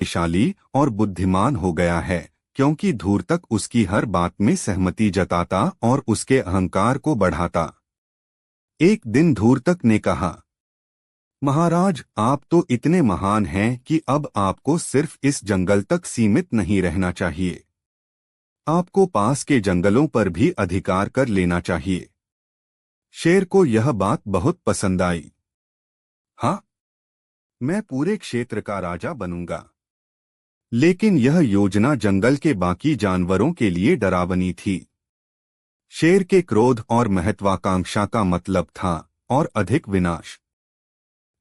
शक्तिशाली और बुद्धिमान हो गया है, क्योंकि धूर्तक उसकी हर बात में सहमति जताता और उसके अहंकार को बढ़ाता। एक दिन धूर्तक ने कहा, महाराज, आप तो इतने महान हैं कि अब आपको सिर्फ इस जंगल तक सीमित नहीं रहना चाहिए। आपको पास के जंगलों पर भी अधिकार कर लेना चाहिए। शेर को यह बात बहुत पसंद आई। हाँ, मैं पूरे क्षेत्र का राजा बनूंगा। लेकिन यह योजना जंगल के बाकी जानवरों के लिए डरावनी थी। शेर के क्रोध और महत्वाकांक्षा का मतलब था और अधिक विनाश।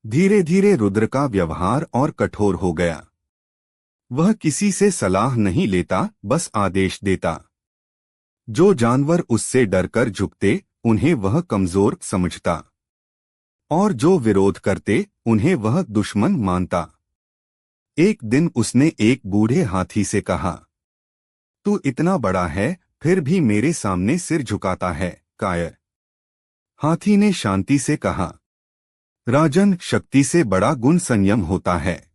धीरे धीरे रुद्र का व्यवहार और कठोर हो गया। वह किसी से सलाह नहीं लेता, बस आदेश देता। जो जानवर उससे डरकर झुकते, उन्हें वह कमजोर समझता, और जो विरोध करते, उन्हें वह दुश्मन मानता। एक दिन उसने एक बूढ़े हाथी से कहा, तू इतना बड़ा है, फिर भी मेरे सामने सिर झुकाता है, कायर। हाथी ने शांति से कहा, राजन, शक्ति से बड़ा गुण संयम होता है।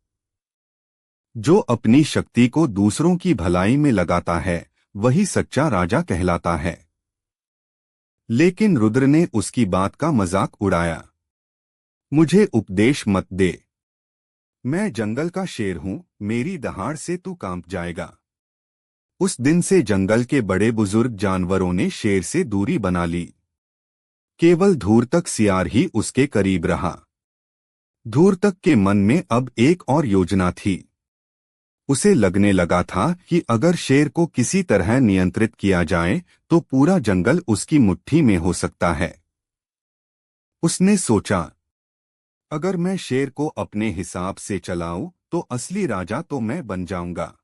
जो अपनी शक्ति को दूसरों की भलाई में लगाता है, वही सच्चा राजा कहलाता है। लेकिन रुद्र ने उसकी बात का मजाक उड़ाया। मुझे उपदेश मत दे। मैं जंगल का शेर हूं, मेरी दहाड़ से तू कांप जाएगा। उस दिन से जंगल के बड़े बुजुर्ग जानवरों ने शेर से दूरी बना ली। केवल धूर्तक सियार ही उसके करीब रहा। धूर्तक के मन में अब एक और योजना थी। उसे लगने लगा था कि अगर शेर को किसी तरह नियंत्रित किया जाए तो पूरा जंगल उसकी मुट्ठी में हो सकता है। उसने सोचा, अगर मैं शेर को अपने हिसाब से चलाऊं तो असली राजा तो मैं बन जाऊंगा।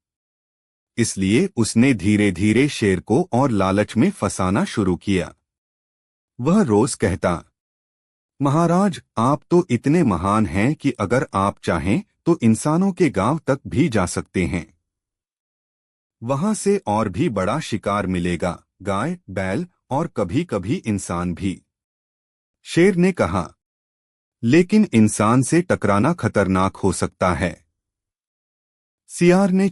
इसलिए उसने धीरे धीरे शेर को और लालच में फंसाना शुरू किया। वह रोज कहता, महाराज, आप तो इतने महान हैं कि अगर आप चाहें तो इंसानों के गांव तक भी जा सकते हैं। वहां से और भी बड़ा शिकार मिलेगा, गाय, बैल और कभी कभी इंसान भी। शेर ने कहा, लेकिन इंसान से टकराना खतरनाक हो सकता है। सियार ने